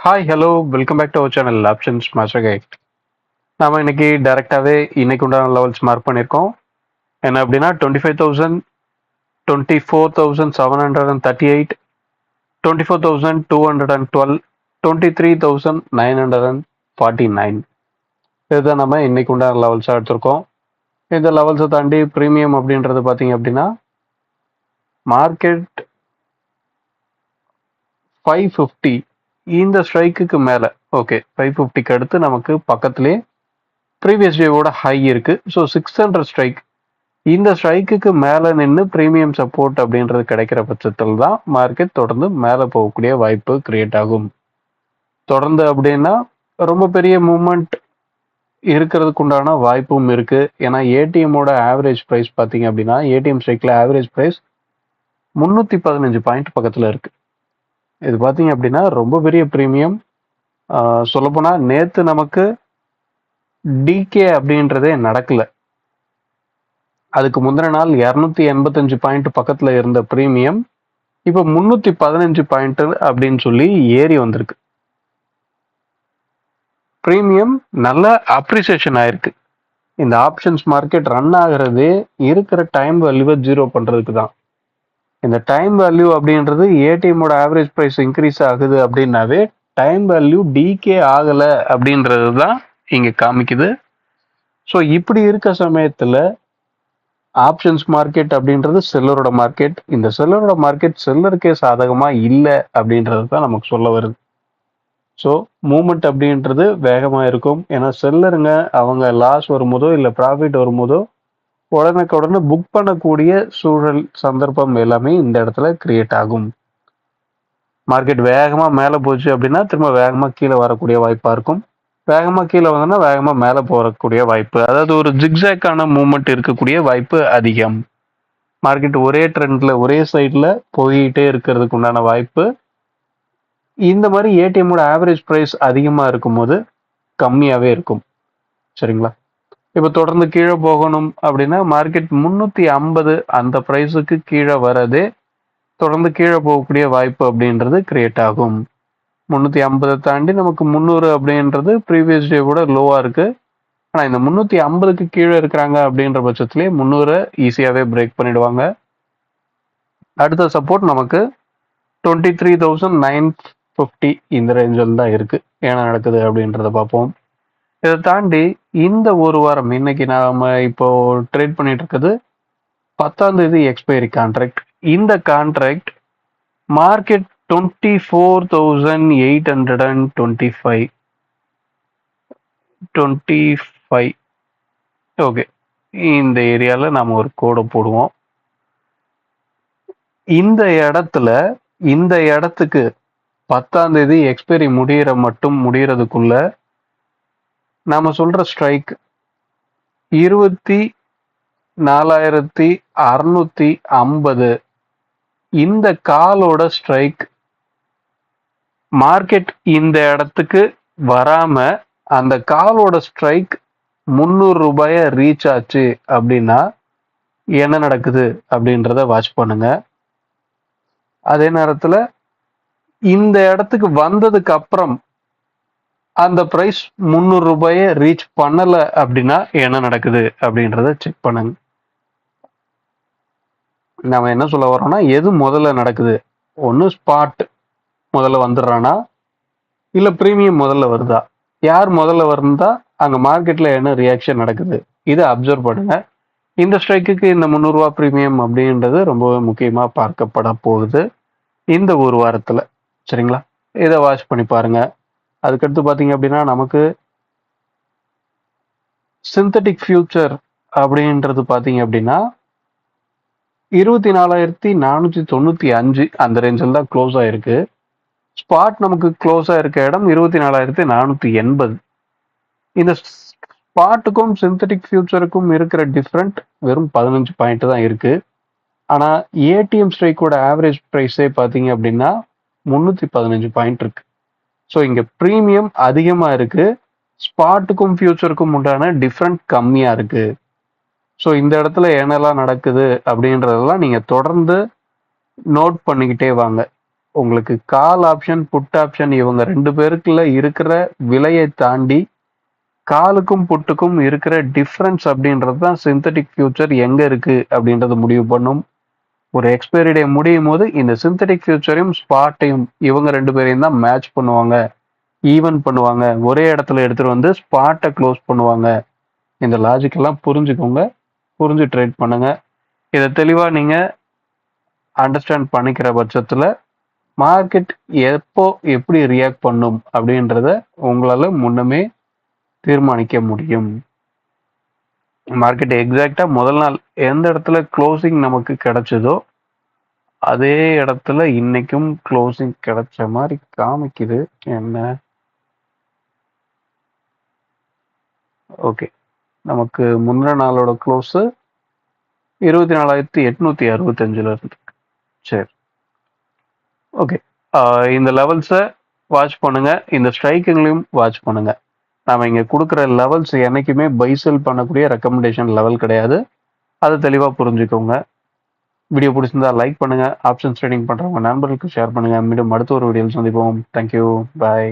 Hi hello welcome back to our channel options master guide. நாம இன்னைக்கு டைரெக்டாகவே இன்னைக்கு உண்டான லெவல்ஸ் மார்க் பண்ணியிருக்கோம். என்ன அப்படின்னா 25,000, 24,738, 24,212, 23,949. இதுதான் நம்ம இன்னைக்கு உண்டான லெவல்ஸாக எடுத்திருக்கோம். இந்த லெவல்ஸை தாண்டி ப்ரீமியம் அப்படின்றது பார்த்தீங்க அப்படின்னா மார்க்கெட் 550 இந்த ஸ்ட்ரைக்குக்கு மேலே, ஓகே 550க்கு அடுத்து நமக்கு பக்கத்துலேயே ப்ரீவியஸ் டேவோட ஹை இருக்கு. ஸோ 600 ஸ்ட்ரைக், இந்த ஸ்ட்ரைக்குக்கு மேலே நின்று ப்ரீமியம் சப்போர்ட் அப்படின்றது கிடைக்கிற பட்சத்தில் தான் மார்க்கெட் தொடர்ந்து மேலே போகக்கூடிய வாய்ப்பு கிரியேட் ஆகும். தொடர்ந்து அப்படின்னா ரொம்ப பெரிய மூமெண்ட் இருக்கிறதுக்கு உண்டான வாய்ப்பும் இருக்கு. ஏன்னா ஏடிஎம்மோட ஆவரேஜ் ப்ரைஸ் பார்த்தீங்க அப்படின்னா ஏடிஎம் ஸ்ட்ரைக்கில் ஆவரேஜ் ப்ரைஸ் 315 பாயிண்ட் பக்கத்தில் இருக்கு. இது பார்த்தீங்க அப்படின்னா ரொம்ப பெரிய ப்ரீமியம். சொல்லப்போனால் நேற்று நமக்கு டிகே அப்படின்றதே நடக்கல. அதுக்கு முந்தின நாள் 285 பாயிண்ட் பக்கத்துல இருந்த ப்ரீமியம் இப்போ 315 பாயிண்ட் அப்படின்னு சொல்லி ஏறி வந்திருக்கு. ப்ரீமியம் நல்ல அப்ரிசியேஷன் ஆயிருக்கு. இந்த ஆப்ஷன்ஸ் மார்க்கெட் ரன் ஆகிறது இருக்கிற டைம் வேல்யூவை ஜீரோ பண்றதுக்கு தான். இந்த டைம் வேல்யூ அப்படின்றது ஏடிஎம்மோட ஆவரேஜ் ப்ரைஸ் இன்க்ரீஸ் ஆகுது அப்படின்னாவே டைம் வேல்யூ டிகே ஆகலை அப்படின்றது தான் இங்கே காமிக்குது. ஸோ இப்படி இருக்க சமயத்தில் ஆப்ஷன்ஸ் மார்க்கெட் அப்படின்றது செல்லரோட மார்க்கெட். இந்த செல்லரோட மார்க்கெட் செல்லருக்கே சாதகமாக இல்லை அப்படின்றது தான் நமக்கு சொல்ல வருது. ஸோ மூமெண்ட் அப்படின்றது வேகமாக இருக்கும். ஏன்னா செல்லருங்க அவங்க லாஸ் வரும்போதோ இல்லை ப்ராஃபிட் வரும்போதோ உடனுக்குடனே புக் பண்ணக்கூடிய சூழல் சந்தர்ப்பம் எல்லாமே இந்த இடத்துல கிரியேட் ஆகும். மார்க்கெட் வேகமாக மேலே போச்சு அப்படின்னா திரும்ப வேகமாக கீழே வரக்கூடிய வாய்ப்பாக இருக்கும். வேகமாக கீழே வந்தோன்னா வேகமாக மேலே போகக்கூடிய வாய்ப்பு, அதாவது ஒரு ஜிக்ஸாக்கான மூமெண்ட் இருக்கக்கூடிய வாய்ப்பு அதிகம். மார்க்கெட் ஒரே ட்ரெண்டில் ஒரே சைடில் போயிட்டே இருக்கிறதுக்கு உண்டான வாய்ப்பு இந்த மாதிரி ஏடிஎம்மோட ஆவரேஜ் ப்ரைஸ் அதிகமாக இருக்கும்போது கம்மியாகவே இருக்கும். சரிங்களா? இப்போ தொடர்ந்து கீழே போகணும் அப்படின்னா மார்க்கெட் 350 அந்த ப்ரைஸுக்கு கீழே வரதே தொடர்ந்து கீழே போகக்கூடிய வாய்ப்பு அப்படின்றது கிரியேட் ஆகும். 350 தாண்டி நமக்கு 300 அப்படின்றது ப்ரீவியஸ் டே கூட லோவாக இருக்குது. ஆனால் இந்த 350க்கு கீழே இருக்கிறாங்க அப்படின்ற பட்சத்துலேயே 300 ஈஸியாகவே பிரேக் பண்ணிடுவாங்க. அடுத்த சப்போர்ட் நமக்கு 23,950 இந்த ரேஞ்சில் தான் இருக்குது. ஏன்னா நடக்குது அப்படின்றத பார்ப்போம். இதை தாண்டி இந்த ஒரு வாரம் இன்னைக்கு நாம இப்போ ட்ரேட் பண்ணிட்டு இருக்குது 10ஆம் தேதி எக்ஸ்பைரி கான்ட்ராக்ட். இந்த கான்ட்ராக்ட் மார்க்கெட் 24,825 ஓகே, இந்த ஏரியாவில் நாம் ஒரு கோடை போடுவோம். இந்த இடத்துக்கு 10ஆம் தேதி எக்ஸ்பைரி முடியறதுக்குள்ள நாம சொல்ற ஸ்ட்ரைக் 24,650 இந்த காலோட ஸ்ட்ரைக். மார்க்கெட் இந்த இடத்துக்கு வராம அந்த காலோட ஸ்ட்ரைக் 300 ரூபாயை ரீச் ஆச்சு அப்படின்னா என்ன நடக்குது அப்படின்றத வாட்ச் பண்ணுங்க. அதே நேரத்தில் இந்த இடத்துக்கு வந்ததுக்கு அப்புறம் அந்த பிரைஸ் 300 ரூபாயை ரீச் பண்ணல அப்படின்னா என்ன நடக்குது அப்படின்றத செக் பண்ணுங்க. நம்ம என்ன சொல்ல வரோம்னா எது முதல்ல நடக்குது, ஒன்று ஸ்பாட் முதல்ல வந்துடுறானா இல்லை ப்ரீமியம் முதல்ல வருதா, யார் முதல்ல வருந்தா அங்கே மார்க்கெட்டில் என்ன ரியாக்ஷன் நடக்குது, இதை அப்சர்வ் பண்ணுங்க. இந்த ஸ்ட்ரைக்குக்கு இந்த 300 ரூபா ப்ரீமியம் அப்படின்றது ரொம்பவே முக்கியமாக பார்க்கப்பட போகுது இந்த ஒரு வாரத்தில். சரிங்களா? இதை வாட்ச் பண்ணி பாருங்க. அதுக்கடுத்து பார்த்தீங்க அப்படின்னா நமக்கு சிந்தட்டிக் ஃபியூச்சர் அப்படின்றது பார்த்தீங்க அப்படின்னா 24,495 அந்த ரேஞ்சில் தான் க்ளோஸ் ஆயிருக்கு. ஸ்பாட் நமக்கு க்ளோஸ் ஆயிருக்க இடம் 24,480. இந்த ஸ்பாட்டுக்கும் சிந்தட்டிக் ஃபியூச்சருக்கும் இருக்கிற டிஃப்ரெண்ட் வெறும் 15 பாயிண்ட் தான் இருக்கு. ஆனால் ஏடிஎம் ஸ்ட்ரைக்கோட ஆவரேஜ் ப்ரைஸே பார்த்தீங்க அப்படின்னா 315 பாயிண்ட் இருக்கு. ஸோ இங்கே ப்ரீமியம் அதிகமாக இருக்கு, ஸ்பாட்டுக்கும் ஃபியூச்சருக்கும் உண்டான டிஃப்ரெண்ட் கம்மியாக இருக்கு. ஸோ இந்த இடத்துல என்னெல்லாம் நடக்குது அப்படின்றதெல்லாம் நீங்கள் தொடர்ந்து நோட் பண்ணிக்கிட்டே வாங்க. உங்களுக்கு கால் ஆப்ஷன், புட் ஆப்ஷன் இவங்க 2 பேருக்குள்ள இருக்கிற விலையை தாண்டி காலுக்கும் புட்டுக்கும் இருக்கிற டிஃபரன்ஸ் அப்படின்றது தான் சிந்தட்டிக் ஃபியூச்சர் எங்க இருக்கு அப்படின்றத முடிவு பண்ணும். ஒரு எக்ஸ்பைரி டே முடியும் போது இந்த சிந்தட்டிக் ஃபியூச்சரையும் ஸ்பாட்டையும் இவங்க 2 பேரையும் தான் மேட்ச் பண்ணுவாங்க, ஈவன் பண்ணுவாங்க. ஒரே இடத்துல எடுத்துட்டு வந்து ஸ்பாட்டை க்ளோஸ் பண்ணுவாங்க. இந்த லாஜிக் எல்லாம் புரிஞ்சுக்கோங்க, புரிஞ்சு ட்ரேட் பண்ணுங்க. இதை தெளிவா நீங்க அண்டர்ஸ்டாண்ட் பண்ணிக்கிற பட்சத்துல மார்க்கெட் எப்போ எப்படி ரியாக்ட் பண்ணும் அப்படின்றத உங்களால முன்னமே தீர்மானிக்க முடியும். மார்க்கெட் எக்ஸாக்டா முதல் நாள் எந்த இடத்துல க்ளோசிங் நமக்கு கிடைச்சதோ அதே இடத்துல இன்னைக்கும் க்ளோசிங் கிடைச்ச மாதிரி காமிக்குது. என்ன ஓகே, நமக்கு முந்தின நாளோட க்ளோஸ் 24,865 இருக்கு. சரி, ஓகே. இந்த லெவல்ஸை வாட்ச் பண்ணுங்க, இந்த ஸ்ட்ரைக்கிங்லையும் வாட்ச் பண்ணுங்க. நாம இங்க கொடுக்குற லெவல்ஸ் என்னைக்குமே பை செல் பண்ணக்கூடிய ரெக்கமெண்டேஷன் லெவல் கிடையாது. அதை தெளிவா புரிஞ்சுக்கோங்க. வீடியோ பிடிச்சிருந்தா லைக் பண்ணுங்க, ஆப்ஷன்ஸ் ட்ரேடிங் பண்றவங்க நண்பர்களுக்கு ஷேர் பண்ணுங்க. மீண்டும் அடுத்த ஒரு வீடியோவில் சந்திப்போம். தேங்க்யூ, பாய்.